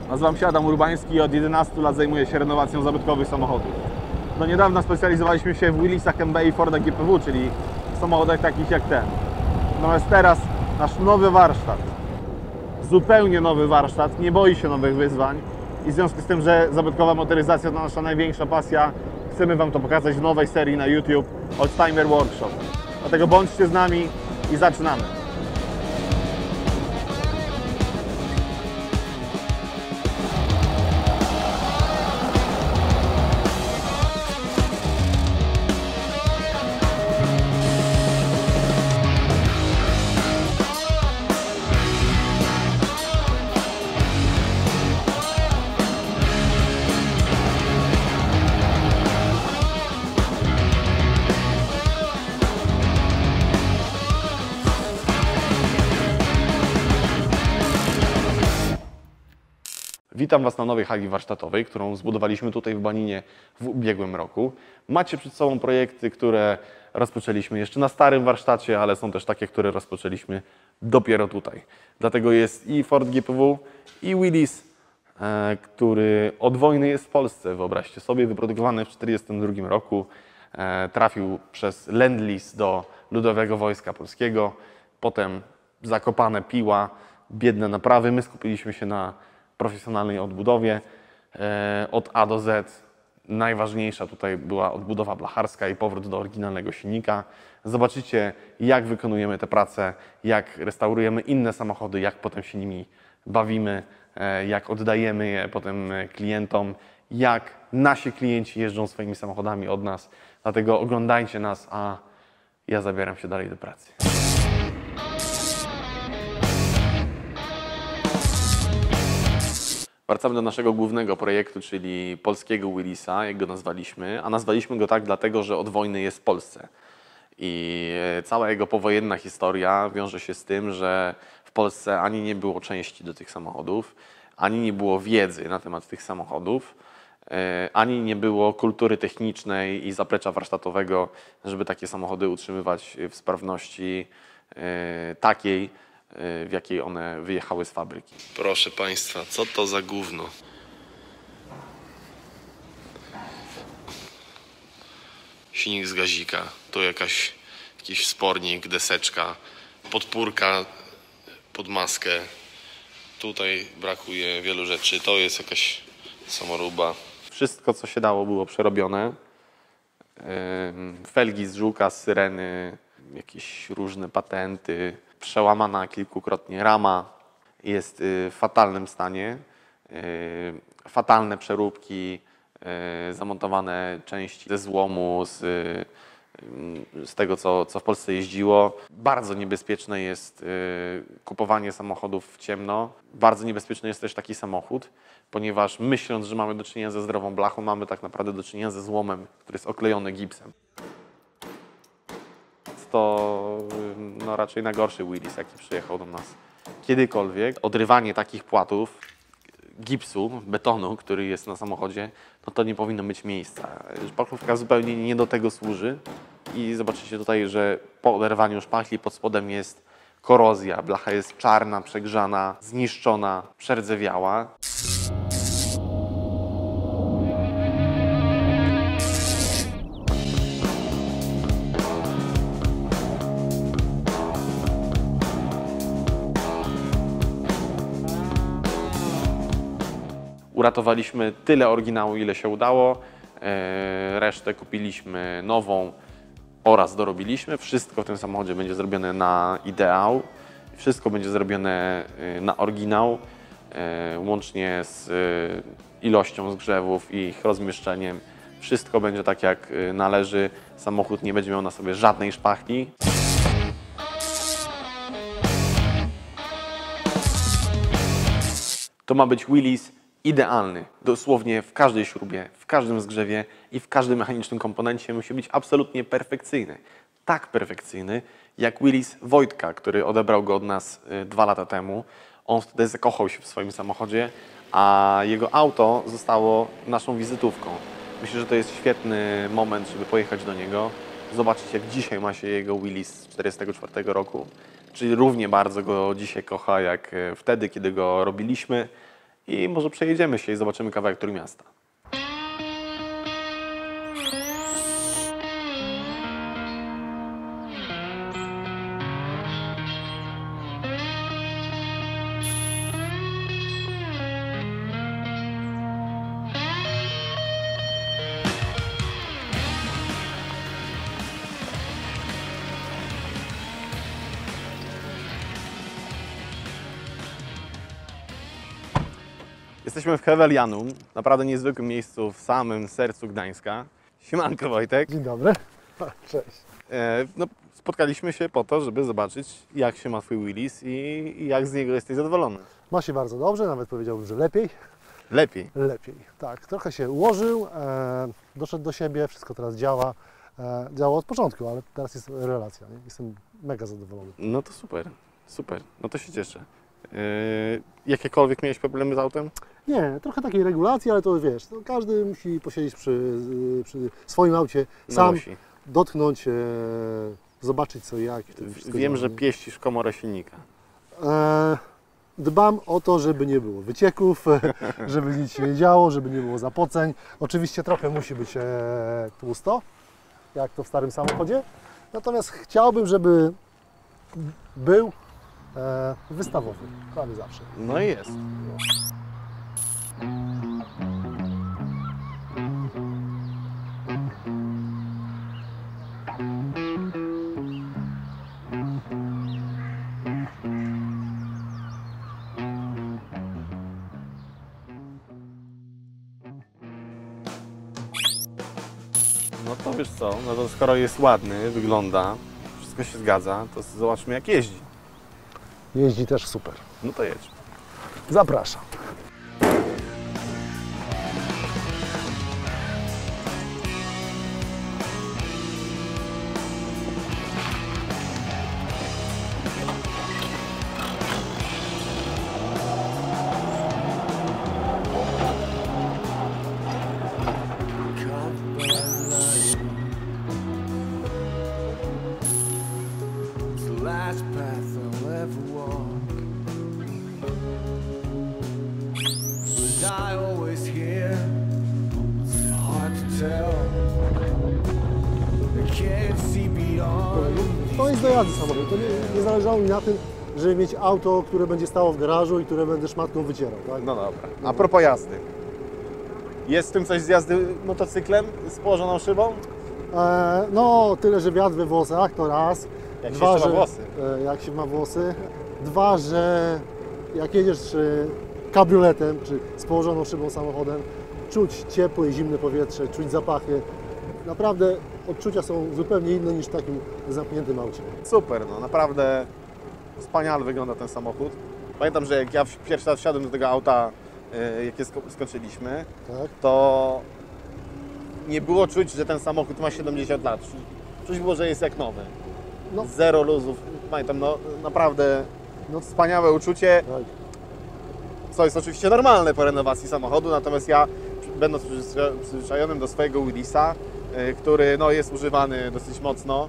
Nazywam się Adam Urbański i od 11 lat zajmuję się renowacją zabytkowych samochodów. Do niedawna specjalizowaliśmy się w Willisach MB i Fordach GPW, czyli w samochodach takich jak ten. Natomiast teraz nasz nowy warsztat, zupełnie nowy warsztat, nie boi się nowych wyzwań i w związku z tym, że zabytkowa motoryzacja to nasza największa pasja, chcemy Wam to pokazać w nowej serii na YouTube Oldtimer Workshop. Dlatego bądźcie z nami i zaczynamy. Witam Was na nowej hali warsztatowej, którą zbudowaliśmy tutaj w Baninie w ubiegłym roku. Macie przed sobą projekty, które rozpoczęliśmy jeszcze na starym warsztacie, ale są też takie, które rozpoczęliśmy dopiero tutaj. Dlatego jest i Ford GPW, i Willis, który od wojny jest w Polsce, wyobraźcie sobie, wyprodukowany w 1942 roku. Trafił przez Lend-Lease do Ludowego Wojska Polskiego, potem zakopane piła, biedne naprawy. My skupiliśmy się na profesjonalnej odbudowie od A do Z. Najważniejsza tutaj była odbudowa blacharska i powrót do oryginalnego silnika. Zobaczycie, jak wykonujemy te prace, jak restaurujemy inne samochody, jak potem się nimi bawimy, jak oddajemy je potem klientom, jak nasi klienci jeżdżą swoimi samochodami od nas. Dlatego oglądajcie nas, a ja zabieram się dalej do pracy. Wracamy do naszego głównego projektu, czyli polskiego Willisa, jak go nazwaliśmy, a nazwaliśmy go tak dlatego, że od wojny jest w Polsce. I cała jego powojenna historia wiąże się z tym, że w Polsce ani nie było części do tych samochodów, ani nie było wiedzy na temat tych samochodów, ani nie było kultury technicznej i zaplecza warsztatowego, żeby takie samochody utrzymywać w sprawności takiej, w jakiej one wyjechały z fabryki. Proszę Państwa, co to za gówno? Silnik z gazika, tu jakiś wspornik, deseczka, podpórka pod maskę. Tutaj brakuje wielu rzeczy, to jest jakaś samoróba. Wszystko, co się dało, było przerobione. Felgi z żółka, z syreny, jakieś różne patenty. Przełamana kilkukrotnie rama, jest w fatalnym stanie, fatalne przeróbki, zamontowane części ze złomu, z tego, co w Polsce jeździło. Bardzo niebezpieczne jest kupowanie samochodów w ciemno. Bardzo niebezpieczny jest też taki samochód, ponieważ myśląc, że mamy do czynienia ze zdrową blachą, mamy tak naprawdę do czynienia ze złomem, który jest oklejony gipsem. To raczej najgorszy Willis, jaki przyjechał do nas kiedykolwiek. Odrywanie takich płatów gipsu, betonu, który jest na samochodzie, no to nie powinno mieć miejsca. Szpachlówka zupełnie nie do tego służy i zobaczycie tutaj, że po oderwaniu szpachli pod spodem jest korozja. Blacha jest czarna, przegrzana, zniszczona, przerdzewiała. Uratowaliśmy tyle oryginału, ile się udało. Resztę kupiliśmy nową oraz dorobiliśmy. Wszystko w tym samochodzie będzie zrobione na ideał. Wszystko będzie zrobione na oryginał, łącznie z ilością zgrzewów i ich rozmieszczeniem. Wszystko będzie tak, jak należy. Samochód nie będzie miał na sobie żadnej szpachli. To ma być Willis idealny. Dosłownie w każdej śrubie, w każdym zgrzewie i w każdym mechanicznym komponencie musi być absolutnie perfekcyjny. Tak perfekcyjny, jak Willis Wojtka, który odebrał go od nas 2 lata temu. On wtedy zakochał się w swoim samochodzie, a jego auto zostało naszą wizytówką. Myślę, że to jest świetny moment, żeby pojechać do niego, zobaczyć, jak dzisiaj ma się jego Willis z 1944 roku. Czyli równie bardzo go dzisiaj kocha, jak wtedy, kiedy go robiliśmy. i może przejedziemy się i zobaczymy kawałek Trójmiasta. Jesteśmy w Hewelianum, naprawdę niezwykłym miejscu w samym sercu Gdańska. Siemanko Wojtek. Dzień dobry. Cześć. No, spotkaliśmy się po to, żeby zobaczyć, jak się ma Twój Willys i jak z niego jesteś zadowolony. Ma się bardzo dobrze, nawet powiedziałbym, że lepiej. Lepiej. Lepiej, tak. Trochę się ułożył, doszedł do siebie, wszystko teraz działa. Działało od początku, ale teraz jest relacja. Nie? Jestem mega zadowolony. No to super, super. No to się cieszę. Jakiekolwiek miałeś problemy z autem? Nie, trochę takiej regulacji, ale to wiesz, to każdy musi posiedzieć przy swoim aucie, sam Musi. dotknąć, zobaczyć co i jak. I wtedy wszystko Wiem, działa, że nie? pieścisz komorę silnika. Dbam o to, żeby nie było wycieków, żeby nic się nie działo, żeby nie było zapoceń. Oczywiście trochę musi być tłusto, jak to w starym samochodzie. Natomiast chciałbym, żeby był wystawowy, prawie zawsze. No i jest. No to wiesz co, no to skoro jest ładny, wygląda, wszystko się zgadza, to zobaczmy jak jeździ. Jeździ też super. No to jedź. Zapraszam. Last path I'll ever walk. Was I always here? It's hard to tell. I can't see beyond. To jest do jazdy samochód. To nie zależało mi na tym, żeby mieć auto, które będzie stało w garażu i które będę szmatką wycierał. Tak? No dobra. A propos jazdy. Jest w tym coś z jazdy motocyklem z położoną szybą? No, tyle, że wiatr we włosach, to raz. Jak się Dwa, jeszcze ma że, włosy. jak się ma włosy. Dwa, że jak jedziesz kabrioletem, czy z położoną szybą samochodem, czuć ciepłe i zimne powietrze, czuć zapachy. Naprawdę odczucia są zupełnie inne niż w takim zamkniętym aucie. Super, no naprawdę wspaniale wygląda ten samochód. Pamiętam, że jak ja pierwszy raz wsiadłem do tego auta, jak je skończyliśmy, Tak? to nie było czuć, że ten samochód ma 70 lat. Czuć było, że jest jak nowy. No. Zero luzów. Pamiętam, no naprawdę No. wspaniałe uczucie, Tak. co jest oczywiście normalne po renowacji samochodu, natomiast ja, będąc przyzwyczajonym do swojego Willisa, który no, jest używany dosyć mocno,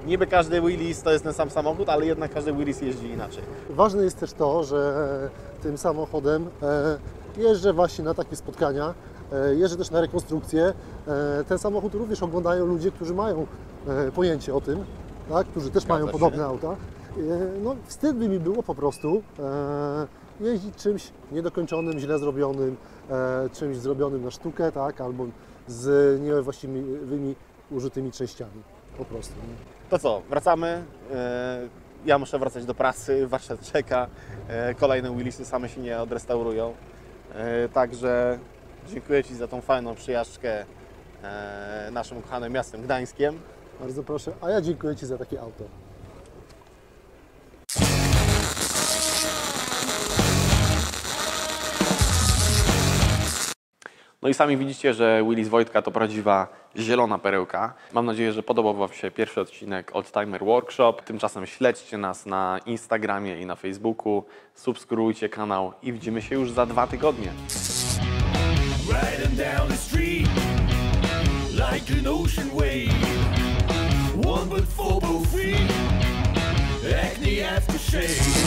niby każdy Willis to jest ten sam samochód, ale jednak każdy Willis jeździ inaczej. Ważne jest też to, że tym samochodem jeżdżę właśnie na takie spotkania, jeżdżę też na rekonstrukcje. Ten samochód również oglądają ludzie, którzy mają pojęcie o tym, tak? Którzy też Zgadza mają się. podobne auta. No, wstyd by mi było po prostu jeździć czymś niedokończonym, źle zrobionym, czymś zrobionym na sztukę, tak? Albo z niewłaściwymi użytymi częściami. Po prostu. Nie? To co, wracamy. Ja muszę wracać do pracy, warsztat czeka. Kolejne Willisy same się nie odrestaurują. Także dziękuję Ci za tą fajną przyjażdżkę naszym kochanym miastem Gdańskiem. Bardzo proszę. A ja dziękuję Ci za takie auto. No i sami widzicie, że Willis Wojtka to prawdziwa zielona perełka. Mam nadzieję, że podobał Wam się pierwszy odcinek Oldtimer Workshop. Tymczasem śledźcie nas na Instagramie i na Facebooku. Subskrybujcie kanał i widzimy się już za 2 tygodnie. Riding down the street like an ocean wave. One but four, both free. Acne aftershave.